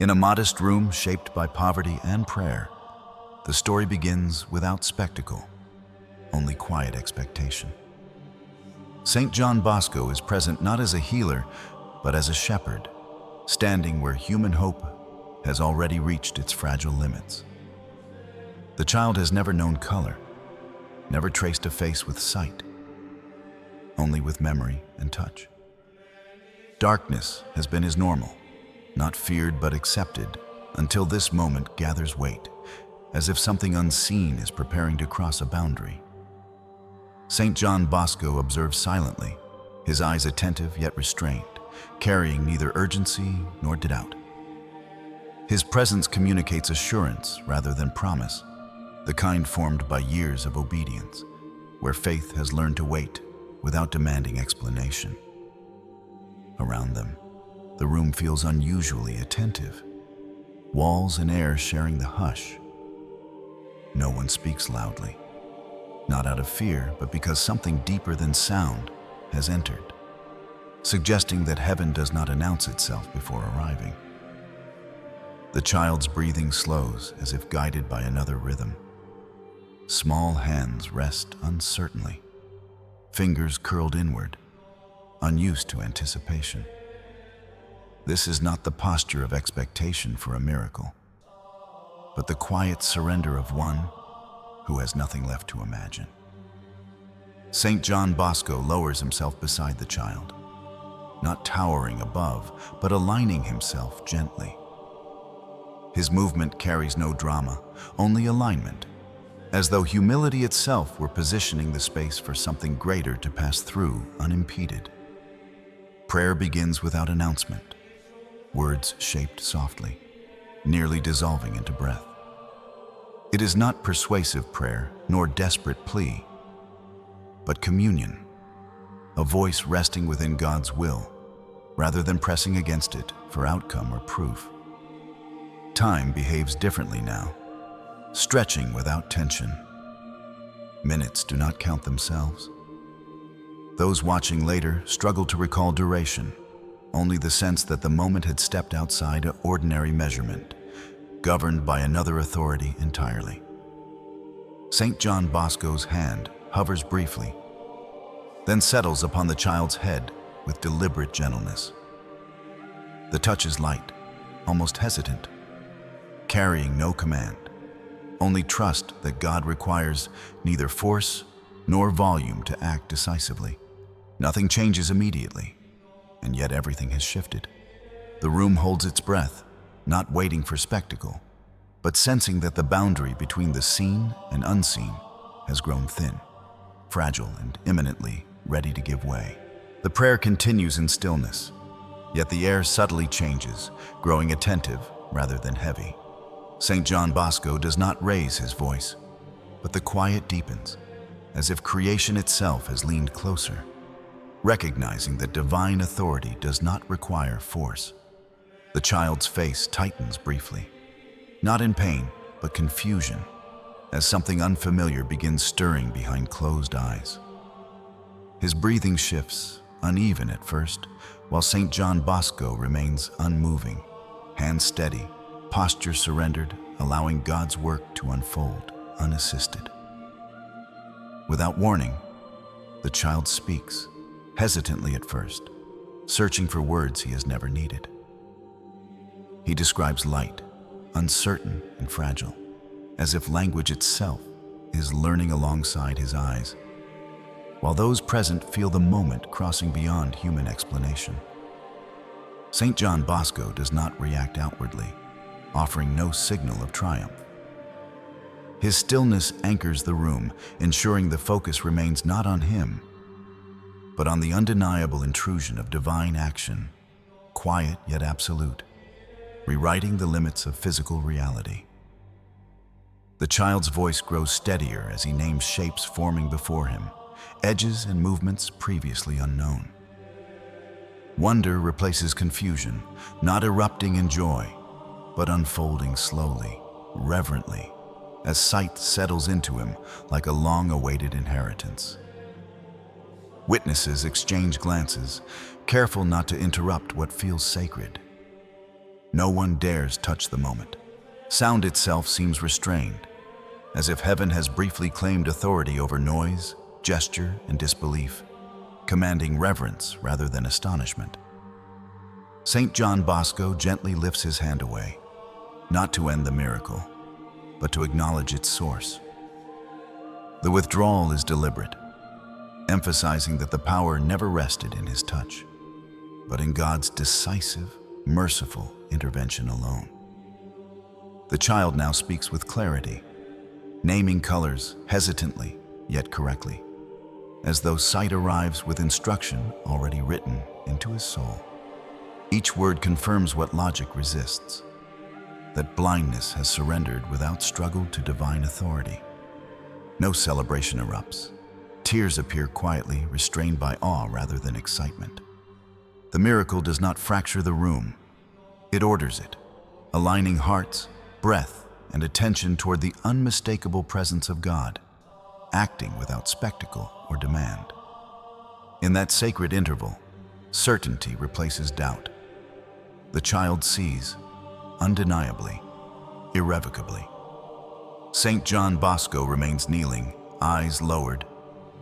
In a modest room shaped by poverty and prayer, the story begins without spectacle, only quiet expectation. St. John Bosco is present not as a healer, but as a shepherd, standing where human hope has already reached its fragile limits. The child has never known color, never traced a face with sight, only with memory and touch. Darkness has been his normal, not feared but accepted, until this moment gathers weight, as if something unseen is preparing to cross a boundary. St. John Bosco observes silently, his eyes attentive yet restrained, carrying neither urgency nor doubt. His presence communicates assurance rather than promise, the kind formed by years of obedience, where faith has learned to wait without demanding explanation. Around them, the room feels unusually attentive, walls and air sharing the hush. No one speaks loudly, not out of fear, but because something deeper than sound has entered, suggesting that heaven does not announce itself before arriving. The child's breathing slows as if guided by another rhythm. Small hands rest uncertainly, fingers curled inward, unused to anticipation. This is not the posture of expectation for a miracle, but the quiet surrender of one who has nothing left to imagine. St. John Bosco lowers himself beside the child, not towering above, but aligning himself gently. His movement carries no drama, only alignment, as though humility itself were positioning the space for something greater to pass through unimpeded. Prayer begins without announcement, words shaped softly, nearly dissolving into breath. It is not persuasive prayer, nor desperate plea, but communion, a voice resting within God's will, rather than pressing against it for outcome or proof. Time behaves differently now, stretching without tension. Minutes do not count themselves. Those watching later struggle to recall duration, only the sense that the moment had stepped outside ordinary measurement, governed by another authority entirely. St. John Bosco's hand hovers briefly, then settles upon the child's head with deliberate gentleness. The touch is light, almost hesitant, carrying no command, only trust that God requires neither force nor volume to act decisively. Nothing changes immediately, and yet everything has shifted. The room holds its breath, not waiting for spectacle, but sensing that the boundary between the seen and unseen has grown thin, fragile and imminently ready to give way. The prayer continues in stillness, yet the air subtly changes, growing attentive rather than heavy. St. John Bosco does not raise his voice, but the quiet deepens, as if creation itself has leaned closer, recognizing that divine authority does not require force. The child's face tightens briefly, not in pain, but confusion, as something unfamiliar begins stirring behind closed eyes. His breathing shifts, uneven at first, while St. John Bosco remains unmoving, hands steady, posture surrendered, allowing God's work to unfold unassisted. Without warning, the child speaks, hesitantly at first, searching for words he has never needed. He describes light, uncertain and fragile, as if language itself is learning alongside his eyes, while those present feel the moment crossing beyond human explanation. St. John Bosco does not react outwardly, offering no signal of triumph. His stillness anchors the room, ensuring the focus remains not on him, but on the undeniable intrusion of divine action, quiet yet absolute, rewriting the limits of physical reality. The child's voice grows steadier as he names shapes forming before him, edges and movements previously unknown. Wonder replaces confusion, not erupting in joy, but unfolding slowly, reverently, as sight settles into him like a long-awaited inheritance. Witnesses exchange glances, careful not to interrupt what feels sacred. No one dares touch the moment. Sound itself seems restrained, as if heaven has briefly claimed authority over noise, gesture, and disbelief, commanding reverence rather than astonishment. St. John Bosco gently lifts his hand away, not to end the miracle, but to acknowledge its source. The withdrawal is deliberate, emphasizing that the power never rested in his touch, but in God's decisive, merciful intervention alone. The child now speaks with clarity, naming colors hesitantly yet correctly, as though sight arrives with instruction already written into his soul. Each word confirms what logic resists, that blindness has surrendered without struggle to divine authority. No celebration erupts. Tears appear quietly, restrained by awe rather than excitement. The miracle does not fracture the room. It orders it, aligning hearts, breath, and attention toward the unmistakable presence of God, acting without spectacle or demand. In that sacred interval, certainty replaces doubt. The child sees, undeniably, irrevocably. St. John Bosco remains kneeling, eyes lowered,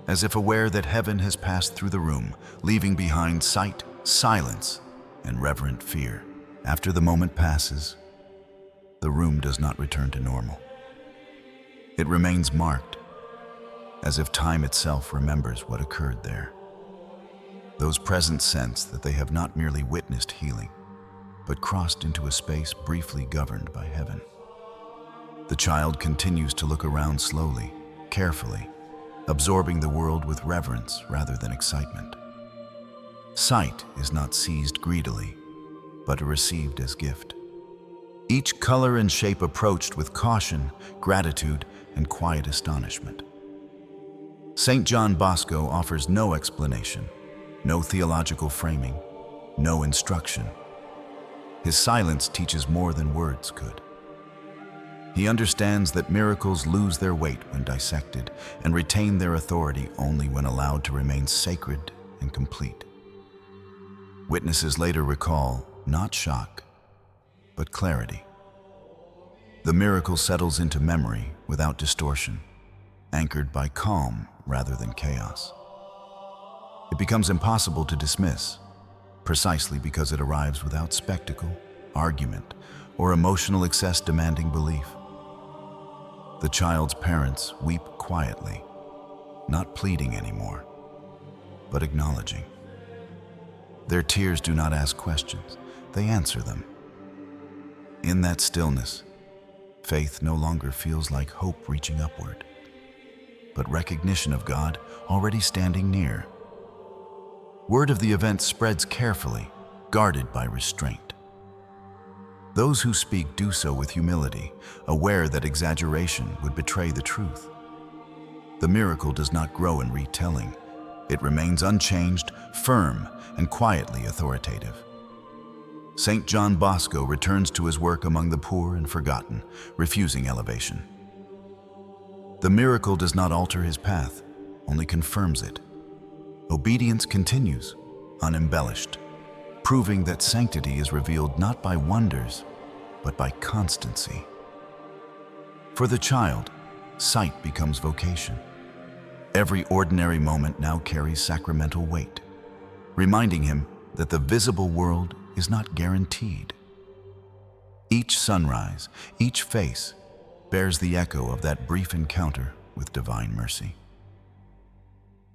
as if aware that heaven has passed through the room, leaving behind sight, silence, and reverent fear. After the moment passes, the room does not return to normal. It remains marked, as if time itself remembers what occurred there. Those present sense that they have not merely witnessed healing, but crossed into a space briefly governed by heaven. The child continues to look around slowly, carefully, absorbing the world with reverence rather than excitement. Sight is not seized greedily, but received as gift. Each color and shape approached with caution, gratitude, and quiet astonishment. St. John Bosco offers no explanation, no theological framing, no instruction. His silence teaches more than words could. He understands that miracles lose their weight when dissected and retain their authority only when allowed to remain sacred and complete. Witnesses later recall not shock, but clarity. The miracle settles into memory without distortion, anchored by calm rather than chaos. It becomes impossible to dismiss, precisely because it arrives without spectacle, argument, or emotional excess demanding belief. The child's parents weep quietly, not pleading anymore, but acknowledging. Their tears do not ask questions, they answer them. In that stillness, faith no longer feels like hope reaching upward, but recognition of God already standing near. Word of the event spreads carefully, guarded by restraint. Those who speak do so with humility, aware that exaggeration would betray the truth. The miracle does not grow in retelling. It remains unchanged, firm, and quietly authoritative. St. John Bosco returns to his work among the poor and forgotten, refusing elevation. The miracle does not alter his path, only confirms it. Obedience continues, unembellished, proving that sanctity is revealed not by wonders, but by constancy. For the child, sight becomes vocation. Every ordinary moment now carries sacramental weight, reminding him that the visible world is not guaranteed. Each sunrise, each face, bears the echo of that brief encounter with divine mercy.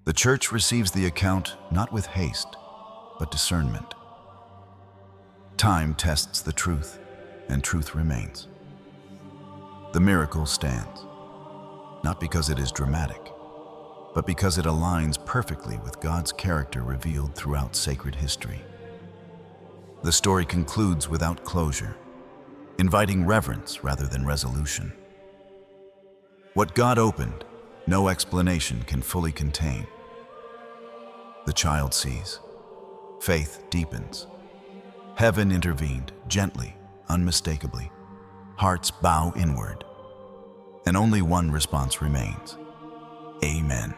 The Church receives the account not with haste, but discernment. Time tests the truth, and truth remains. The miracle stands, not because it is dramatic, but because it aligns perfectly with God's character revealed throughout sacred history. The story concludes without closure, inviting reverence rather than resolution. What God opened, no explanation can fully contain. The child sees. Faith deepens. Heaven intervened, gently, unmistakably. Hearts bow inward. And only one response remains. Amen.